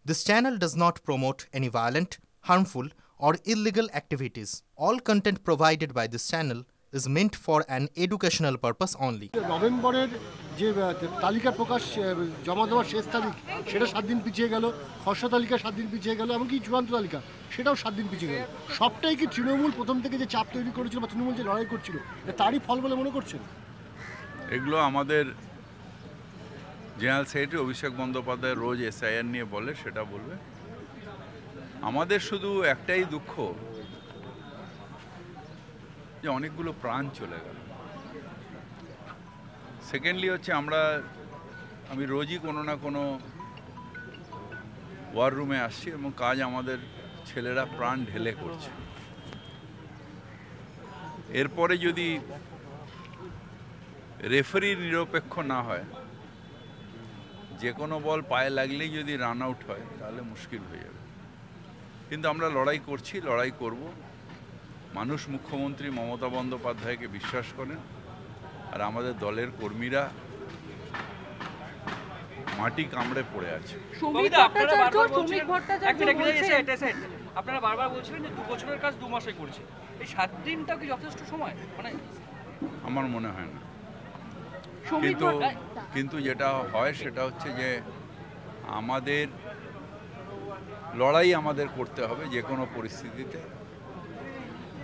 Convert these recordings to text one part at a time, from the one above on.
This channel does not promote any violent, harmful, or illegal activities. All content provided by this channel is meant for an educational purpose only. নভেম্বরের যে তালিকা প্রকাশ জমা দেওয়ার শেষ তারিখ সেটা 7 দিন পিছিয়ে গেল, খসড়া তালিকা 7 দিন পিছিয়ে গেল, এমনকি চূড়ান্ত তালিকা সেটাও 7 দিন পিছিয়ে গেল। সবটাই কি তৃণমূল প্রথম থেকে যে চাপ তৈরি করেছিল বা তৃণমূল যে লড়াই করছিল তারই ফল বলে মনে করছেন? এগুলো আমাদের জেনারেল সেক্রেটারি অভিষেক বন্দ্যোপাধ্যায় রোজ এসআইআর নিয়ে বলে, সেটা বলবে। আমাদের শুধু একটাই দুঃখ যে অনেকগুলো প্রাণ চলে গেল। সেকেন্ডলি হচ্ছে আমি রোজই কোনো না কোনো ওয়ার রুমে আসছি এবং কাজ আমাদের ছেলেরা প্রাণ ঢেলে করছে। এরপরে যদি রেফারি নিরপেক্ষ না হয়, যে কোনো বল পায়ে লাগলেই যদি রান আউট হয় তাহলে মুশকিল হয়ে যাবে। কিন্তু আমরা লড়াই করছি, লড়াই করব। মানুষ মুখ্যমন্ত্রী মমতা বন্দ্যোপাধ্যায়কে বিশ্বাস করেন, আর আমাদের দলের কর্মীরা মাটি কামড়ে পড়ে আছে। আপনারা বারবার বলছিলেন যে 2 বছরের কাজ 2 মাসে করছে, এই 7 দিনটা কি যথেষ্ট সময়? মানে আমার মনে হয় না। কিন্তু যেটা হয় সেটা হচ্ছে যে আমাদের লড়াই আমাদের করতে হবে যে কোনো পরিস্থিতিতে।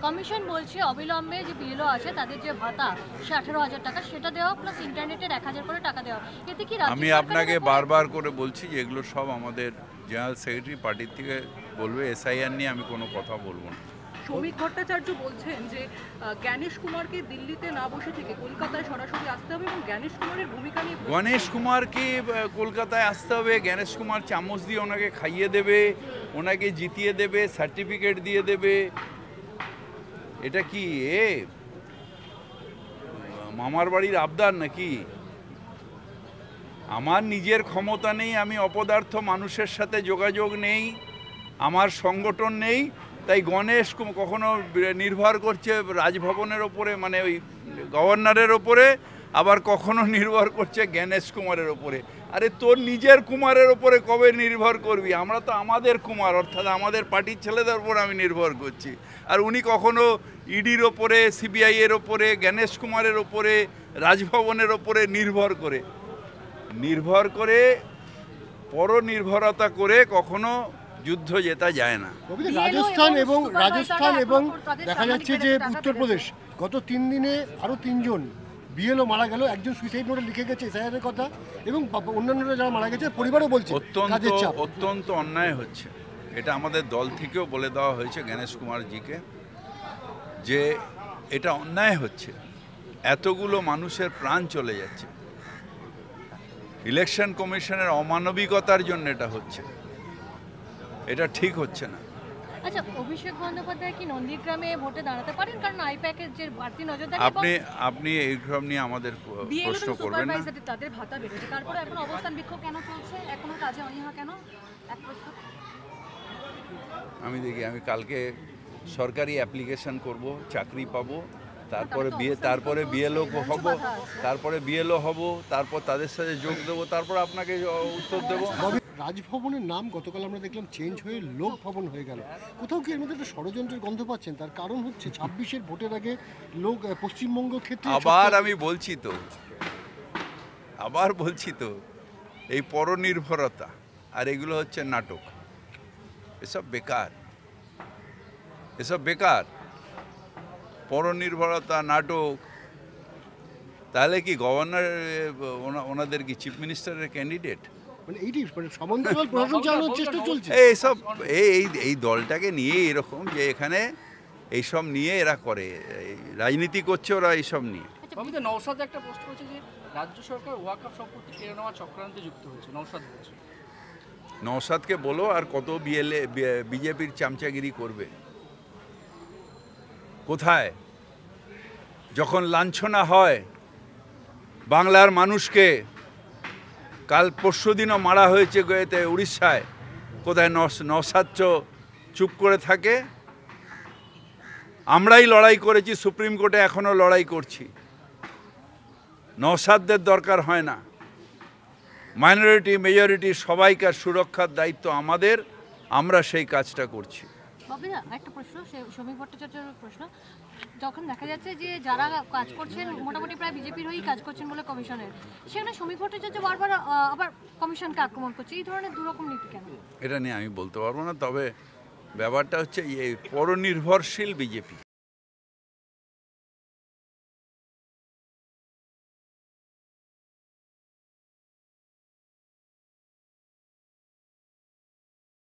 কমিশন বলছে অবিলম্বে যে বিএলও আছে তাদের যে ভাতা সে 18,000 টাকা সেটা দেওয়া প্লাস ইন্টারনেটের 1,000 করে টাকা দেওয়া। এতে কি আমি আপনাকে বারবার করে বলছি যে এগুলো সব আমাদের জেনারেল সেক্রেটারি পার্টির থেকে বলবে। এসআইআর নিয়ে আমি কোনো কথা বলবো না। শ্রমিক ভট্টাচার্য বলছেন যে জ্ঞানেশ কুমারকে দিল্লিতে না বসে থেকে কলকাতায় সরাসরি আসতে হবে এবং জ্ঞানেশ কুমারের ভূমিকা নিয়ে গণেশ কুমারকে কলকাতায় আসতে হবে। জ্ঞানেশ কুমার চামচ দিয়ে ওনাকে খাইয়ে দেবে, ওনাকে জিতিয়ে দেবে, সার্টিফিকেট দিয়ে দেবে। এটা কি মামার বাড়ির আবদার নাকি? আমার নিজের ক্ষমতা নেই, আমি অপদার্থ মানুষের সাথে যোগাযোগ নেই, আমার সংগঠন নেই, তাই গণেশ কখনো নির্ভর করছে রাজভবনের ওপরে, মানে ওই গভর্নরের ওপরে, আবার কখনো নির্ভর করছে জ্ঞানেশ কুমারের ওপরে। আরে তোর নিজের কুমারের ওপরে কবে নির্ভর করবি? আমরা তো আমাদের কুমার, অর্থাৎ আমাদের পার্টির ছেলেদের ওপর আমি নির্ভর করছি। আর উনি কখনো ইডির ওপরে, সিবিআই এর ওপরে, জ্ঞানেশ কুমারের ওপরে, রাজভবনের ওপরে নির্ভর করে পরনির্ভরতা করে কখনো যুদ্ধ জেতা যায় না। রাজস্থান এবং দেখা যাচ্ছে যে উত্তরপ্রদেশ গত 3 দিনে আরো 3 জন বিএলও মারা গেল। একজন সুইসাইড নোটে লিখে গেছে এসআইআর কথা, এবং অন্যান্যরা যারা মারা গেছে পরিবারও বলছে অত্যন্ত অন্যায় হচ্ছে। এটা আমাদের দল থেকেও বলে দেওয়া হয়েছে জ্ঞানেশ কুমারজিকে যে এটা অন্যায় হচ্ছে, এতগুলো মানুষের প্রাণ চলে যাচ্ছে। ইলেকশন কমিশনের অমানবিকতার জন্য এটা হচ্ছে, এটা ঠিক হচ্ছে না। আচ্ছা, অভিষেক বন্দ্যোপাধ্যায় কি নন্দীগ্রামে ভোটে দাঁড়াতে পারেন? কারণ আইপ্যাকের যে বাড়তি নজরদারি আপনি এইসব নিয়ে আমাদের প্রশ্ন করবেন না। তাদের ভাতা বেড়েছে, তারপরে এখন অবস্থান বিক্ষোভ কেন চলছে? এখনো কাজে অনীহা কেন? আমি কালকে সরকারি অ্যাপ্লিকেশন করব, চাকরি পাবো, তারপরে বিএলও হব, তারপর তাদের সাথে যোগ দেবো, তারপর আপনাকে উত্তর দেবো। রাজভবনের নাম গতকাল আমরা দেখলাম চেঞ্জ হয়ে লোক ভবন হয়ে গেল। কোথাও কি এর মধ্যে একটা ষড়যন্ত্রের গন্ধ পাচ্ছেন? তার কারণ হচ্ছে 26-এর ভোটের আগে লোক পশ্চিমবঙ্গ ক্ষেত্রে আমি বলছি তো এই পরনির্ভরতা আর এগুলো হচ্ছে নাটক। এসব বেকার পরনির্ভরতা, নাটক। তাহলে কি গভর্নর ওনাদের কি চিফ মিনিস্টারের ক্যান্ডিডেট? এই দলটাকে নিয়ে এরকম যে এখানে এইসব নিয়ে এরা করে রাজনীতি করছে, ওরা এইসব নিয়ে। নওশাদ একটা পোস্ট করেছে যে রাজ্য সরকার ওয়াকফ সম্পত্তি কেড়ে নেওয়ার চক্রান্তে যুক্ত হয়েছে। নওশাদকে বলো আর কত বিজেপির চামচাগিরি করবে। কোথায় যখন লাঞ্ছনা হয় বাংলার মানুষকে, কাল পরশুদিনও মারা হয়েছে উড়িষ্যায়, কোথায় নওশাদ চুপ করে থাকে? আমরাই লড়াই করেছি, সুপ্রিম কোর্টে এখনো লড়াই করছি। নওশাদদের দরকার হয় না। মাইনরিটি মেজরিটি সবাইকার সুরক্ষার দায়িত্ব আমাদের, আমরা সেই কাজটা করছি। বাবুদা একটা প্রশ্ন, শ্রমিক ভট্টাচার্যের প্রশ্ন, যখন দেখা যাচ্ছে যে যারা কাজ করছেন মোটামুটি প্রায় বিজেপির হয়েই কাজ করছেন বলে কমিশনের, সেখানে শ্রমিক ভট্টাচার্য বারবার আবার কমিশনকে আক্রমণ করছে, এই ধরনের দুরকম নীতি কেন? এটা নিয়ে আমি বলতে পারবো না, তবে ব্যাপারটা হচ্ছে এই পরনির্ভরশীল বিজেপি।